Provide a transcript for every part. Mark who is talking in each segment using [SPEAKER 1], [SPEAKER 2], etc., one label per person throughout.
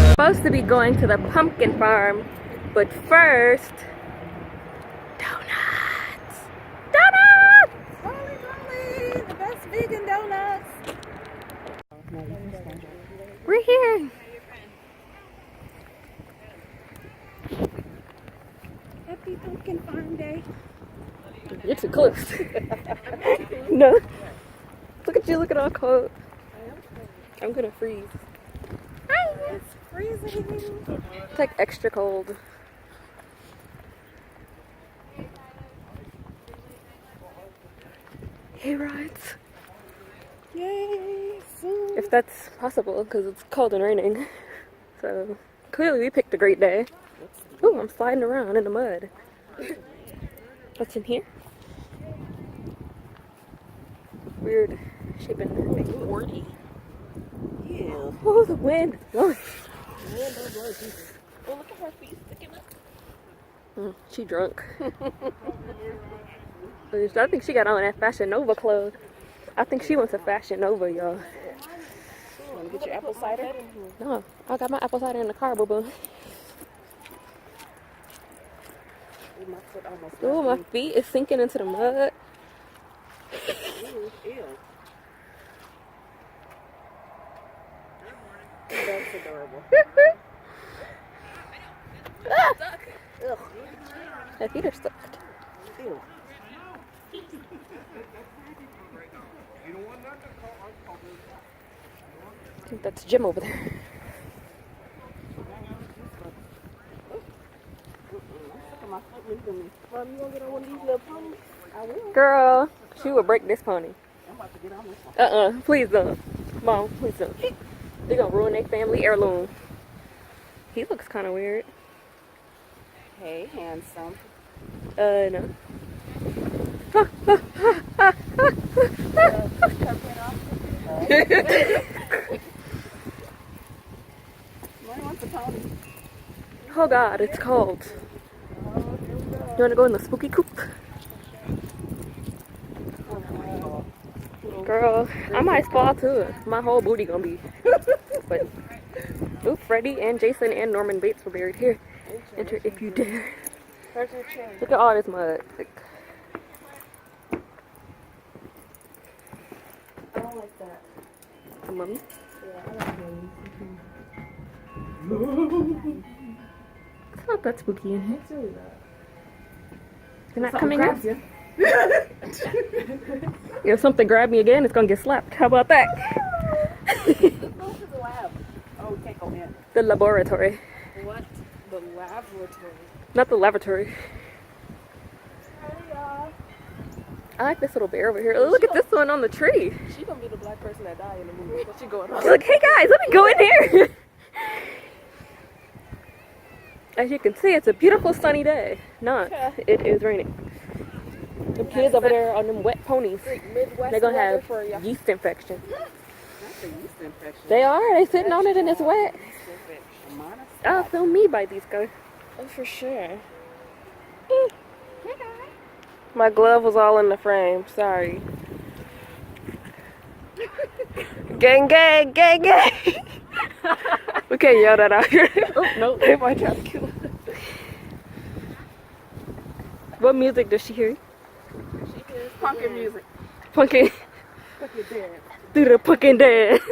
[SPEAKER 1] Supposed to be going to the pumpkin farm, but first, donuts! Donuts!
[SPEAKER 2] Rolly, rolly, the best vegan donuts.
[SPEAKER 1] We're here.
[SPEAKER 2] Happy Pumpkin Farm Day.
[SPEAKER 1] You're too close. No. Look at you looking all cold. I'm gonna freeze.
[SPEAKER 2] It's freezing.
[SPEAKER 1] It's like extra cold. Hay rides.
[SPEAKER 2] Yay, soon.
[SPEAKER 1] If that's possible, because it's cold and raining. So clearly we picked a great day. Ooh, I'm sliding around in the mud. What's in here? Weird shaping thing.
[SPEAKER 2] Wordy. Yeah.
[SPEAKER 1] Oh, the wind. Oh,
[SPEAKER 2] Oh, look at her feet sticking up.
[SPEAKER 1] she drunk. I think she got on that Fashion Nova clothes. I think she wants a Fashion Nova, y'all.
[SPEAKER 2] You want to get your apple cider?
[SPEAKER 1] No, I got my apple cider in the car, boo boo.
[SPEAKER 2] My foot almost
[SPEAKER 1] Ooh, my feet is sinking into the mud.
[SPEAKER 2] Ew. That's adorable. Ugh.
[SPEAKER 1] My feet are stuck.
[SPEAKER 2] Ew.
[SPEAKER 1] I think that's Jim over there.
[SPEAKER 2] My foot leaving me. Mom, you want to get on one of these little ponies? I will.
[SPEAKER 1] Girl, she would break this pony.
[SPEAKER 2] I'm about to get on this one.
[SPEAKER 1] Please don't. Mom, please don't. They're gonna ruin their family heirloom. He looks kind of weird.
[SPEAKER 2] Hey, handsome.
[SPEAKER 1] No.
[SPEAKER 2] Mom wants a pony.
[SPEAKER 1] Oh God, it's cold. You wanna go in the spooky coop? Girl, I might fall too. My whole booty gonna be. But, ooh, Freddie and Jason and Norman Bates were buried here. Enter if you dare.
[SPEAKER 2] Where's your chair?
[SPEAKER 1] Look at all this mud. Like,
[SPEAKER 2] I don't like that.
[SPEAKER 1] the mummy.
[SPEAKER 2] Yeah, I like those.
[SPEAKER 1] It's not that spooky in here.
[SPEAKER 2] It's really not.
[SPEAKER 1] You're not coming out. If something grab me again, it's gonna get slapped. How about that?
[SPEAKER 2] Go to the lab. Oh, we can't go in.
[SPEAKER 1] The laboratory.
[SPEAKER 2] What? The laboratory.
[SPEAKER 1] Not the lavatory.
[SPEAKER 2] Hey, y'all.
[SPEAKER 1] I like this little bear over here. Oh, look at this one on the tree.
[SPEAKER 2] She gonna be the black person that died in the movie. But she going home.
[SPEAKER 1] She's like, hey guys, let me go in here. As you can see, it's a beautiful sunny day. Not, it is raining. The kids over there on them wet ponies, they're gonna have yeast infection.
[SPEAKER 2] That's a yeast infection.
[SPEAKER 1] They are. They sitting on it and it's wet. Oh, film me by these guys.
[SPEAKER 2] Oh, for sure. My glove was all in the frame. Sorry. Gang, gang, gang, gang. We can't yell that out here.
[SPEAKER 1] Oh, no.
[SPEAKER 2] They might try to kill us.
[SPEAKER 1] What music does she hear?
[SPEAKER 2] She hears pumpkin music.
[SPEAKER 1] Pumpkin.
[SPEAKER 2] Pumpkin dance.
[SPEAKER 1] Do the pumpkin dance.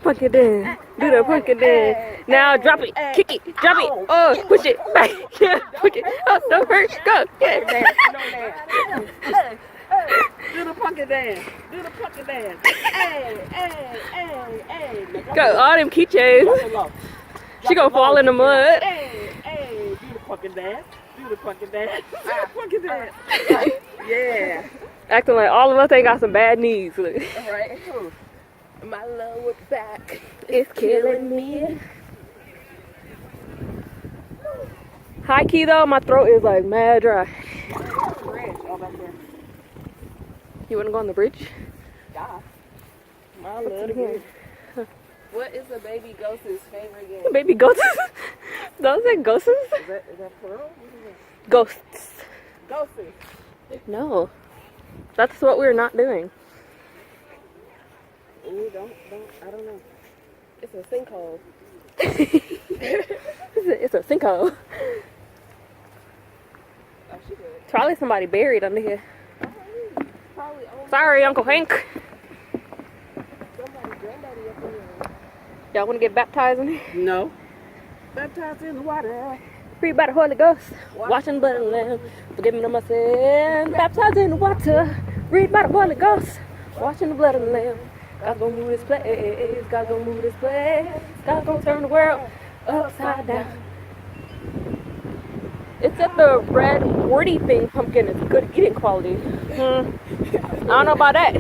[SPEAKER 1] Pumpkin dance. Do the pumpkin dance. Now drop it. Kick it. Drop it. Oh, push it back. Yeah, push it. Oh, don't hurt. Go. Yeah.
[SPEAKER 2] Do the pumpkin dance. Do the pumpkin dance. Hey, hey, hey, hey.
[SPEAKER 1] Got all them keychains. She gonna fall in the mud.
[SPEAKER 2] Hey, hey. Do the pumpkin dance. Do the pumpkin dance. Do the pumpkin dance. Yeah.
[SPEAKER 1] Acting like all of us ain't got some bad knees. Look.
[SPEAKER 2] All right. My lower back
[SPEAKER 1] It's killing me. High key though, my throat is like mad dry. You wanna go on the bridge?
[SPEAKER 2] Yeah. My
[SPEAKER 1] What's
[SPEAKER 2] little
[SPEAKER 1] in here?
[SPEAKER 2] What is a baby ghost's favorite game?
[SPEAKER 1] Baby ghosts. Those are ghosts?
[SPEAKER 2] Is that plural? What is it?
[SPEAKER 1] Ghosts.
[SPEAKER 2] Ghosties.
[SPEAKER 1] No. That's what we're not doing.
[SPEAKER 2] don't. I don't know. It's a sinkhole.
[SPEAKER 1] It's a sinkhole.
[SPEAKER 2] Oh, she good.
[SPEAKER 1] Probably somebody buried under here.
[SPEAKER 2] Probably
[SPEAKER 1] Sorry, Uncle Hank.
[SPEAKER 2] somebody's granddaddy up in there.
[SPEAKER 1] Y'all want to get baptized in here?
[SPEAKER 2] No. Baptized in the water.
[SPEAKER 1] Free by the Holy Ghost. Washing blood and lamb. Forgive me of my sins. Baptized in the water. Read by the Holy Ghost. Washing the blood of the lamb. God's gonna move this place. God's gonna move this place. God's gonna turn the world upside down. It said the red warty thing pumpkin is good eating quality. I don't know about that.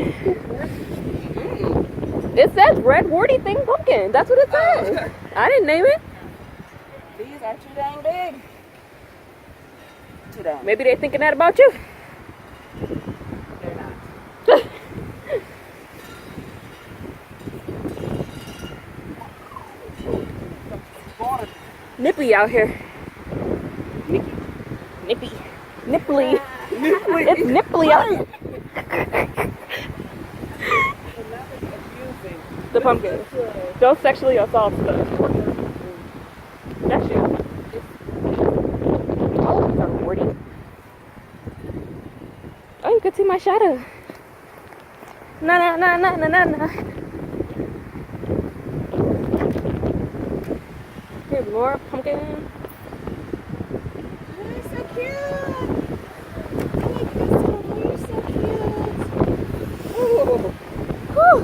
[SPEAKER 1] It says red warty thing pumpkin. That's what it says. I didn't name it.
[SPEAKER 2] These are too dang big. Too dang.
[SPEAKER 1] Maybe they're thinking that about you.
[SPEAKER 2] They're not.
[SPEAKER 1] Nippy out here. Nippy. Nipply. It's nipply out here. The pumpkin. Don't sexually assault stuff. That's you. All of these are warty. Oh, you can see my shadow. Na. Here's more pumpkin.
[SPEAKER 2] You're so cute. I like this one. You're so cute. Ooh.
[SPEAKER 1] Whew.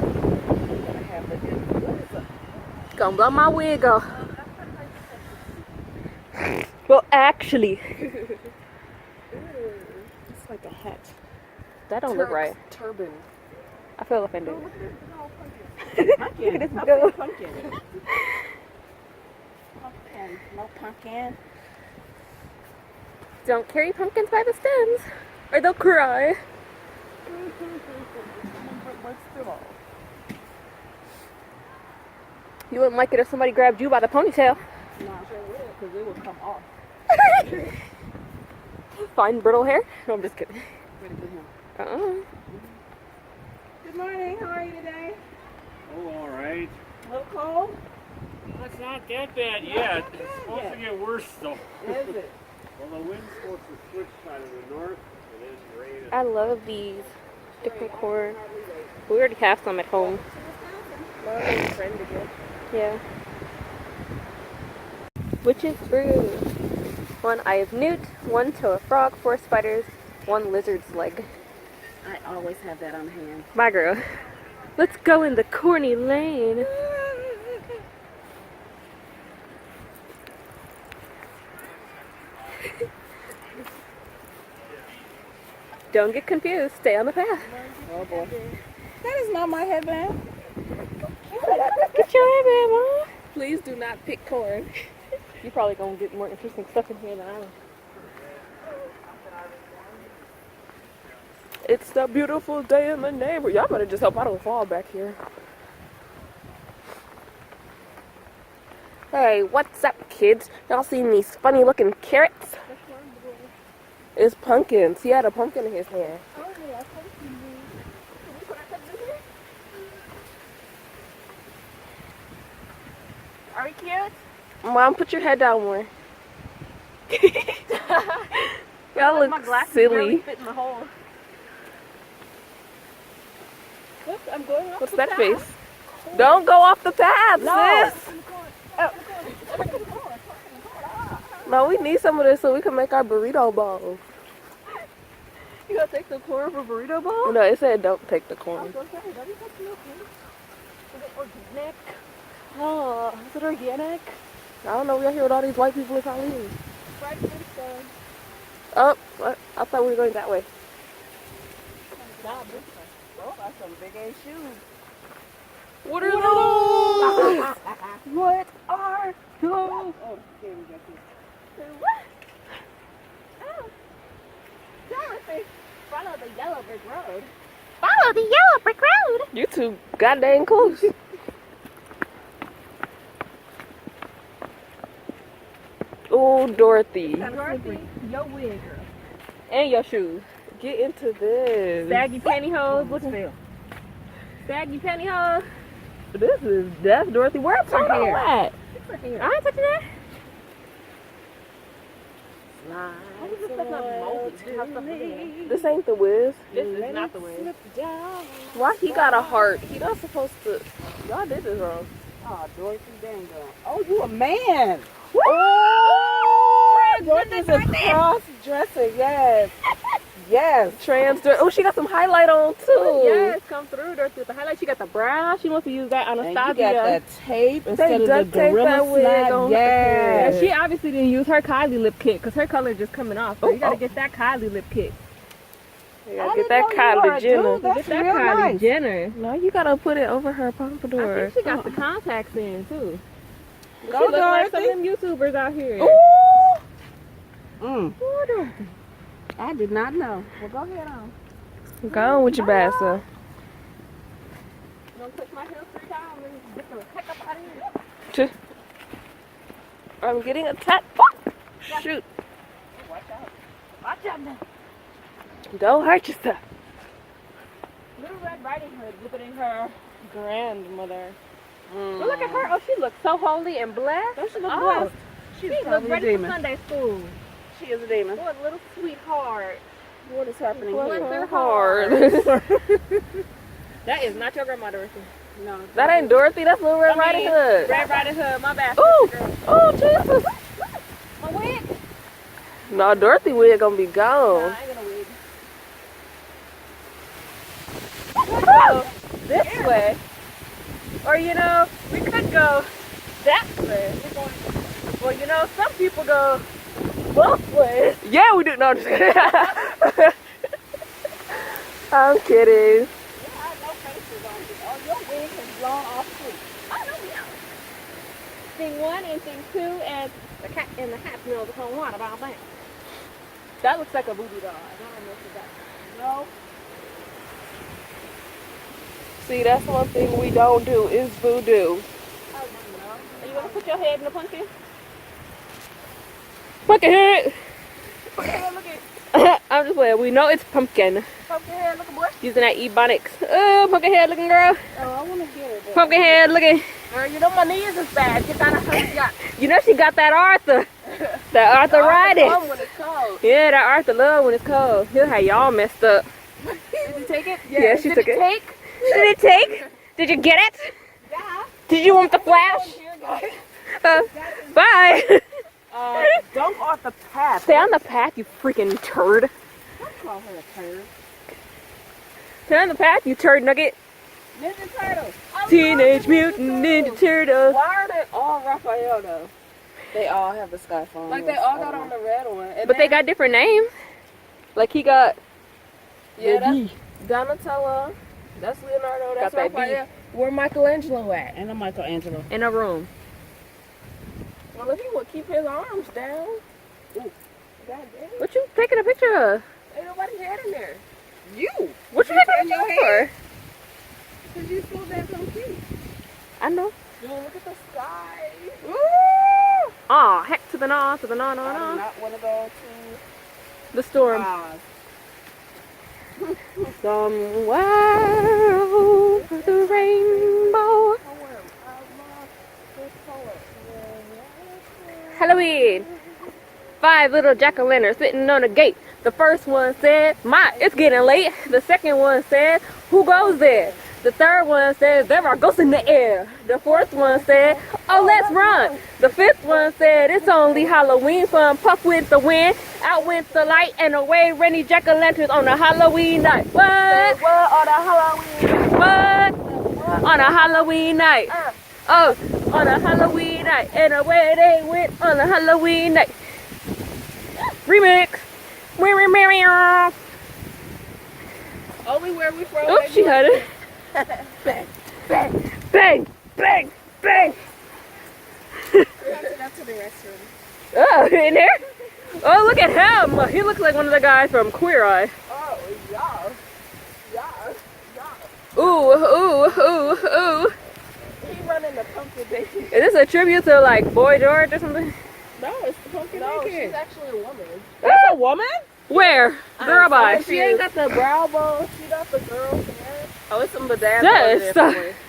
[SPEAKER 2] I have the what is it?
[SPEAKER 1] Gonna blow my wig off. Well, actually,
[SPEAKER 2] It's like a hat.
[SPEAKER 1] that don't look right.
[SPEAKER 2] Turban.
[SPEAKER 1] I feel offended.
[SPEAKER 2] Pumpkin.
[SPEAKER 1] This
[SPEAKER 2] Pumpkin.
[SPEAKER 1] girl.
[SPEAKER 2] Pumpkin. Pumpkin. No pumpkin.
[SPEAKER 1] Don't carry pumpkins by the stems, or they'll cry.
[SPEAKER 2] But still.
[SPEAKER 1] You wouldn't like it if somebody grabbed you by the ponytail.
[SPEAKER 2] No, I sure will, because it will come off.
[SPEAKER 1] Fine brittle hair? No, I'm just kidding.
[SPEAKER 2] Pretty good one. Good morning. How are you today?
[SPEAKER 3] Oh, all right.
[SPEAKER 2] A little cold?
[SPEAKER 3] Well, it's not that bad yet. It's supposed to get worse, though.
[SPEAKER 2] Is it?
[SPEAKER 3] Well, the wind's supposed to switch kind of the north. It is raining.
[SPEAKER 1] I love these different corn. We already have some at home.
[SPEAKER 2] Well, I'm a friend again.
[SPEAKER 1] Yeah. Witch's brew. 1 eye of newt, 1 toe of frog, 4 spiders, 1 lizard's leg.
[SPEAKER 2] I always have that on hand.
[SPEAKER 1] My girl. Let's go in the corny lane. Don't get confused. Stay on the path.
[SPEAKER 2] Oh boy. That is not my headband.
[SPEAKER 1] Get your headband, Mom.
[SPEAKER 2] Please do not pick corn.
[SPEAKER 1] You're probably gonna get more interesting stuff in here than I am. It's the beautiful day in the neighborhood. Y'all better just help out of the fall back here. Hey, what's up, kids? Y'all seen these funny looking carrots? It's pumpkins. He had a pumpkin in his hand.
[SPEAKER 2] Are you cute?
[SPEAKER 1] Mom, put your head down more. Y'all look silly.
[SPEAKER 2] Fit in the hole. Oops, I'm going off
[SPEAKER 1] What's
[SPEAKER 2] the
[SPEAKER 1] that
[SPEAKER 2] path.
[SPEAKER 1] face? Don't go off the path,
[SPEAKER 2] No.
[SPEAKER 1] sis. No, we need some of this so we can make our burrito bowls.
[SPEAKER 2] You gonna take the corn for burrito bowl?
[SPEAKER 1] No, it said don't take the corn.
[SPEAKER 2] Organic.
[SPEAKER 1] Oh, is it organic? I don't know. We out here with all these white people in Colleen.
[SPEAKER 2] Fried Flintstone.
[SPEAKER 1] Oh, what? I thought we were going that way.
[SPEAKER 2] Oh, that's some big ass shoes.
[SPEAKER 1] What are those?
[SPEAKER 2] What are those? Oh, okay, we got this.
[SPEAKER 1] What?
[SPEAKER 2] Oh. Dorothy, follow the yellow brick road.
[SPEAKER 1] Follow the yellow brick road. You too goddamn close. Oh, Dorothy.
[SPEAKER 2] Dorothy, your wig, girl.
[SPEAKER 1] And your shoes. Get into this.
[SPEAKER 2] Baggy pantyhose. What's the Baggy pantyhose.
[SPEAKER 1] That's Dorothy. Where's
[SPEAKER 2] her
[SPEAKER 1] Toto
[SPEAKER 2] hair.
[SPEAKER 1] at?
[SPEAKER 2] Fix her hair.
[SPEAKER 1] I ain't touching that.
[SPEAKER 2] Slide
[SPEAKER 1] How is this stuff not molded?
[SPEAKER 2] to
[SPEAKER 1] How stuff looking at?
[SPEAKER 2] me.
[SPEAKER 1] This ain't the Wiz. This
[SPEAKER 2] Let
[SPEAKER 1] is not
[SPEAKER 2] it
[SPEAKER 1] the Wiz.
[SPEAKER 2] slip down.
[SPEAKER 1] Why he got a heart? He not supposed to. Y'all did this wrong.
[SPEAKER 2] Oh, Dorothy Dango. Oh, you a man.
[SPEAKER 1] Oh,
[SPEAKER 2] Dorothy's a cross-dressing. Yes. Yes.
[SPEAKER 1] Transgender. Oh, she got some highlight on too.
[SPEAKER 2] Yes,
[SPEAKER 1] come through Dorothy with the highlight. She got the brow. She wants to use that
[SPEAKER 2] And you
[SPEAKER 1] Anastasia.
[SPEAKER 2] got that tape instead of the
[SPEAKER 1] duct tape
[SPEAKER 2] gorilla
[SPEAKER 1] that wig
[SPEAKER 2] snap.
[SPEAKER 1] on.
[SPEAKER 2] Yes.
[SPEAKER 1] And she obviously didn't use her Kylie lip kit because her color just coming off. So you gotta get that Kylie lip kit. You gotta get that Kylie Jenner.
[SPEAKER 2] That's
[SPEAKER 1] Get that
[SPEAKER 2] real
[SPEAKER 1] Kylie
[SPEAKER 2] nice.
[SPEAKER 1] Jenner. No, you gotta put it over her pompadour.
[SPEAKER 2] I
[SPEAKER 1] I think she got the contacts in too.
[SPEAKER 2] Go,
[SPEAKER 1] She look like some
[SPEAKER 2] Dorothy.
[SPEAKER 1] of them YouTubers out here.
[SPEAKER 2] Ooh. Mm.
[SPEAKER 1] Ooh, Dorothy.
[SPEAKER 2] I did not know. Well, go ahead on.
[SPEAKER 1] Go on with your bad self.
[SPEAKER 2] I'm gonna push my heels 3 times and get the heck up out of here.
[SPEAKER 1] I'm getting attacked. Shoot.
[SPEAKER 2] Watch out. Watch out now.
[SPEAKER 1] Don't hurt yourself.
[SPEAKER 2] Little Red Riding Hood visiting her.
[SPEAKER 1] Grandmother.
[SPEAKER 2] Mm.
[SPEAKER 1] But look at her. Oh, she looks so holy and blessed.
[SPEAKER 2] Don't she look
[SPEAKER 1] Oh,
[SPEAKER 2] blessed?
[SPEAKER 1] She
[SPEAKER 2] She's
[SPEAKER 1] looks
[SPEAKER 2] probably a
[SPEAKER 1] ready for
[SPEAKER 2] demon.
[SPEAKER 1] Sunday school.
[SPEAKER 2] She is a demon.
[SPEAKER 1] What a little sweetheart.
[SPEAKER 2] What is happening
[SPEAKER 1] Bless
[SPEAKER 2] here?
[SPEAKER 1] her heart. That is not your grandma, Dorothy.
[SPEAKER 2] No.
[SPEAKER 1] That ain't Dorothy. That's Little Red Riding Hood.
[SPEAKER 2] Red Riding Hood. My bad.
[SPEAKER 1] Ooh, oh Jesus.
[SPEAKER 2] My wig.
[SPEAKER 1] No, Dorothy wig gonna be
[SPEAKER 2] Nah,
[SPEAKER 1] gone.
[SPEAKER 2] I ain't gonna wig.
[SPEAKER 1] Go this way, or you know, we could go that way. Or you know, some people go both ways. Yeah, we do. No, I'm just kidding. I'm kidding.
[SPEAKER 2] Yeah, I know faces on you. Oh, your wig has blown off too.
[SPEAKER 1] I know. Thing 1 and thing 2, and the cat in the hat smells of cold water. About that. That looks like a voodoo doll. I don't know if it's that.
[SPEAKER 2] No.
[SPEAKER 1] See, that's one thing we don't do is voodoo.
[SPEAKER 2] I don't know.
[SPEAKER 1] Are you gonna put your head in the pumpkin? Pumpkin head.
[SPEAKER 2] Okay, look at
[SPEAKER 1] I'm just playing. We know it's pumpkin.
[SPEAKER 2] pumpkin head looking boy.
[SPEAKER 1] Using that ebonics. Oh, pumpkin head looking girl.
[SPEAKER 2] Oh, I want to get it.
[SPEAKER 1] Pumpkin head looking.
[SPEAKER 2] Girl, you know my knees is bad. Get down and yacht.
[SPEAKER 1] You know she got that Arthur. That arthritis.
[SPEAKER 2] Come when it's cold.
[SPEAKER 1] Yeah, that Arthur love when it's cold. He'll have y'all messed up.
[SPEAKER 2] Did you take it?
[SPEAKER 1] Yeah, she took it.
[SPEAKER 2] Take?
[SPEAKER 1] Did it take? Did you get it?
[SPEAKER 2] Yeah.
[SPEAKER 1] Did you want the flash? Bye.
[SPEAKER 2] Don't go off the path.
[SPEAKER 1] Stay on the path, you freaking turd.
[SPEAKER 2] Don't call her a turd.
[SPEAKER 1] Stay on the path, you turd nugget.
[SPEAKER 2] Ninja Turtles.
[SPEAKER 1] Teenage Mutant Ninja Turtles.
[SPEAKER 2] Why are they all Raphael though? They all have the sky phone. Like they all got on the red one. And
[SPEAKER 1] But they got different names. Like he got.
[SPEAKER 2] yeah,
[SPEAKER 1] the
[SPEAKER 2] that's Donatello. That's Leonardo. That's
[SPEAKER 1] Got that B.
[SPEAKER 2] Raphael. Where Michelangelo at? And a Michelangelo.
[SPEAKER 1] in a room.
[SPEAKER 2] Well, if he would keep his arms down. Ooh. God damn.
[SPEAKER 1] What you taking a picture of?
[SPEAKER 2] Ain't nobody had in there. You.
[SPEAKER 1] What you
[SPEAKER 2] You
[SPEAKER 1] taking
[SPEAKER 2] in
[SPEAKER 1] a
[SPEAKER 2] your
[SPEAKER 1] picture for?
[SPEAKER 2] Because you supposed to have some cute.
[SPEAKER 1] I know.
[SPEAKER 2] Dude, look at the sky.
[SPEAKER 1] Woo! Aw, heck to the no, to the no, no,
[SPEAKER 2] I do
[SPEAKER 1] no.
[SPEAKER 2] not want to go to
[SPEAKER 1] The storm.
[SPEAKER 2] Oz.
[SPEAKER 1] Somewhere over the rainbow. Halloween. 5 little jack-o'-lanterns sitting on the gate. The first one said, "My, it's getting late." The second one said, "Who goes there?" The third one said, "There are ghosts in the air." The fourth one said, "Oh, let's run." The fifth one said, "It's only Halloween fun." Puff with the wind, out went the light, and away ran these jack-o'-lanterns on a Halloween night. What?
[SPEAKER 2] What on a Halloween?
[SPEAKER 1] What? On a Halloween night. Oh, on a Halloween night. And away they went on a Halloween night. Remix.
[SPEAKER 2] Only where we from.
[SPEAKER 1] Oops, she had it. Bang, bang, bang, bang, bang.
[SPEAKER 2] We have to go to the restroom.
[SPEAKER 1] Oh, in there? Oh, look at him. He looks like one of the guys from Queer Eye.
[SPEAKER 2] Oh, yeah. Yeah. Yeah.
[SPEAKER 1] Ooh, ooh, ooh, ooh.
[SPEAKER 2] He running the pumpkin baby.
[SPEAKER 1] Is this a tribute to like Boy George or something?
[SPEAKER 2] No, it's the pumpkin
[SPEAKER 1] No,
[SPEAKER 2] baby.
[SPEAKER 1] she's
[SPEAKER 2] actually a woman.
[SPEAKER 1] Ah!
[SPEAKER 2] A woman?
[SPEAKER 1] Where? Girl, bye.
[SPEAKER 2] She ain't got the brow bone. She got the girl's hair.
[SPEAKER 1] Oh, it's some bedazzle
[SPEAKER 2] Yes.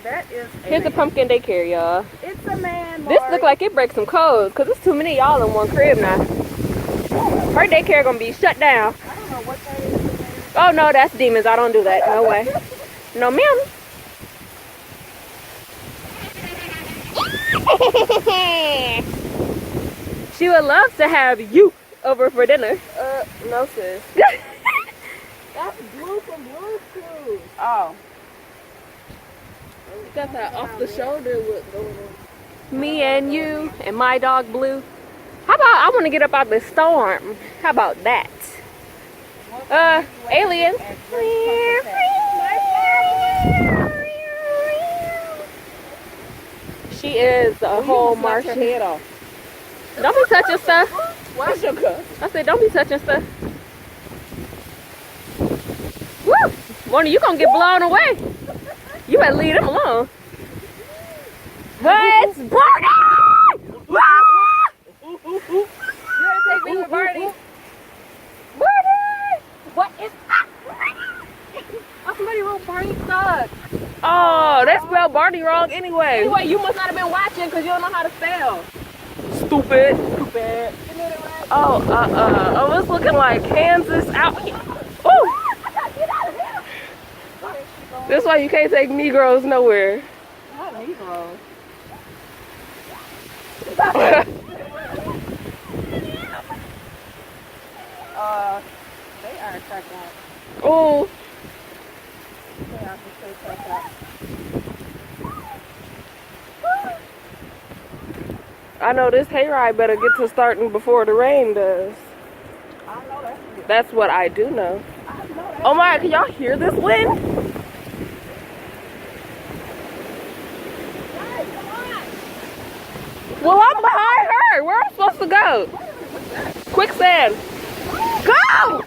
[SPEAKER 2] That is
[SPEAKER 1] Here's the pumpkin daycare, y'all.
[SPEAKER 2] It's a man,
[SPEAKER 1] This look like it breaks some codes, because there's too many of y'all in one crib now. Her daycare gonna be shut down.
[SPEAKER 2] I don't know what that is.
[SPEAKER 1] Oh no, that's demons. I don't do that. No way. No ma'am. She would love to have you over for dinner.
[SPEAKER 2] No sis. That's Blue from Blue's Clues. Oh.
[SPEAKER 1] You got that off the shoulder look going on. Me and you and my dog Blue. How about I want to get up out the storm? How about that? Alien. She is a whole Martian.
[SPEAKER 2] Head off.
[SPEAKER 1] Don't be touching stuff.
[SPEAKER 2] What's your cup?
[SPEAKER 1] I said, don't be touching stuff. Woo! Warner, you gonna get blown away. You better leave them alone. But it's Barney! You wanna take me with Barney? Barney! What is that? Oh, somebody wrote Barney sucks. Oh, they spelled Barney wrong anyway. Anyway, you must not have been watching because you don't know how to spell. Stupid. Stupid. Oh, oh, it's looking like Kansas out here. Oh! That's why you can't take Negroes nowhere.
[SPEAKER 2] Not Negroes. They are checked out.
[SPEAKER 1] Oh.
[SPEAKER 2] They are for sure checked out.
[SPEAKER 1] I know this hayride better get to starting before the rain does.
[SPEAKER 2] I know that's real.
[SPEAKER 1] That's what I do know.
[SPEAKER 2] I know that's
[SPEAKER 1] Oh my, can y'all hear this wind?
[SPEAKER 2] Guys, come on.
[SPEAKER 1] Well, I'm behind her. Where am I supposed to go? Quicksand. Go!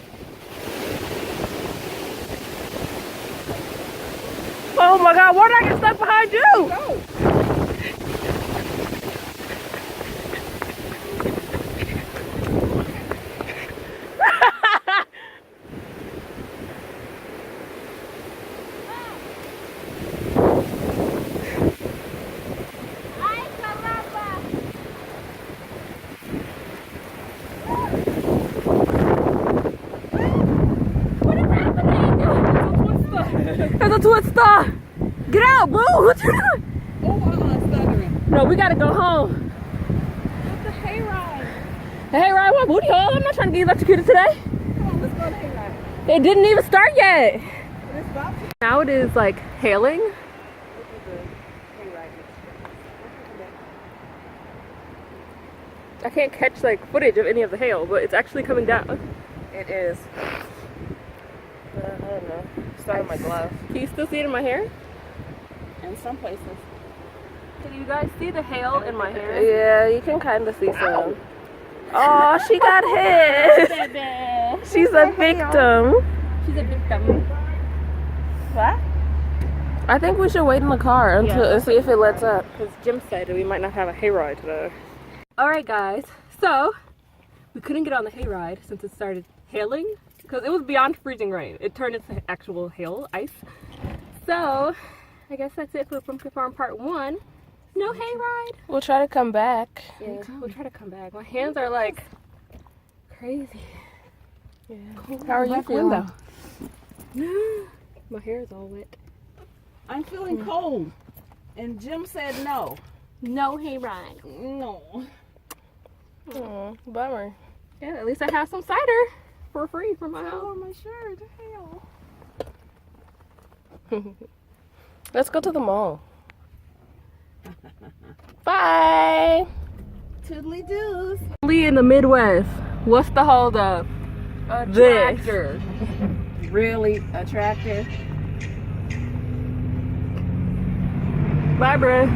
[SPEAKER 1] Oh my God, why did I get stuck behind you?
[SPEAKER 2] Go.
[SPEAKER 1] There's a twister. Get out, boo. What you doing?
[SPEAKER 2] Stuttering.
[SPEAKER 1] No, we gotta go home.
[SPEAKER 2] It's a hayride.
[SPEAKER 1] The hayride, what booty hole? I'm not trying to get electrocuted today.
[SPEAKER 2] Come on, let's go to hayride.
[SPEAKER 1] It didn't even start yet.
[SPEAKER 2] It's about to.
[SPEAKER 1] Now it is like hailing.
[SPEAKER 2] Look at the hayride.
[SPEAKER 1] I can't catch like footage of any of the hail, but it's actually coming down.
[SPEAKER 2] It is. I don't know. Started my glove.
[SPEAKER 1] Can you still see it in my hair?
[SPEAKER 2] In some places.
[SPEAKER 1] Can you guys see the hail in my hair?
[SPEAKER 2] Yeah, you can kind of see some.
[SPEAKER 1] Oh, she got hit. She's a victim.
[SPEAKER 2] She's a victim. What?
[SPEAKER 1] I think we should wait in the car until see if it lets up. Because Jim said that we might not have a hayride today. Alright guys, so we couldn't get on the hayride since it started hailing. Because it was beyond freezing rain. It turned into actual hail, ice. So, I guess that's it for Pumpkin Farm Part 1. No hayride.
[SPEAKER 2] We'll try to come back.
[SPEAKER 1] Yeah, we'll try to come back. My hands are like crazy.
[SPEAKER 2] Yeah. How are you feeling?
[SPEAKER 1] My hair is all wet.
[SPEAKER 2] I'm feeling cold. And Jim said no.
[SPEAKER 1] No hayride.
[SPEAKER 2] No.
[SPEAKER 1] Oh, bummer. Yeah, at least I have some cider for free from my house.
[SPEAKER 2] Oh, my shirt. Hell.
[SPEAKER 1] Let's go to the mall. Bye.
[SPEAKER 2] Toodly doos.
[SPEAKER 1] We in the Midwest. What's the hold up?
[SPEAKER 2] A
[SPEAKER 1] This.
[SPEAKER 2] tractor. Really attractive.
[SPEAKER 1] Bye, bruh.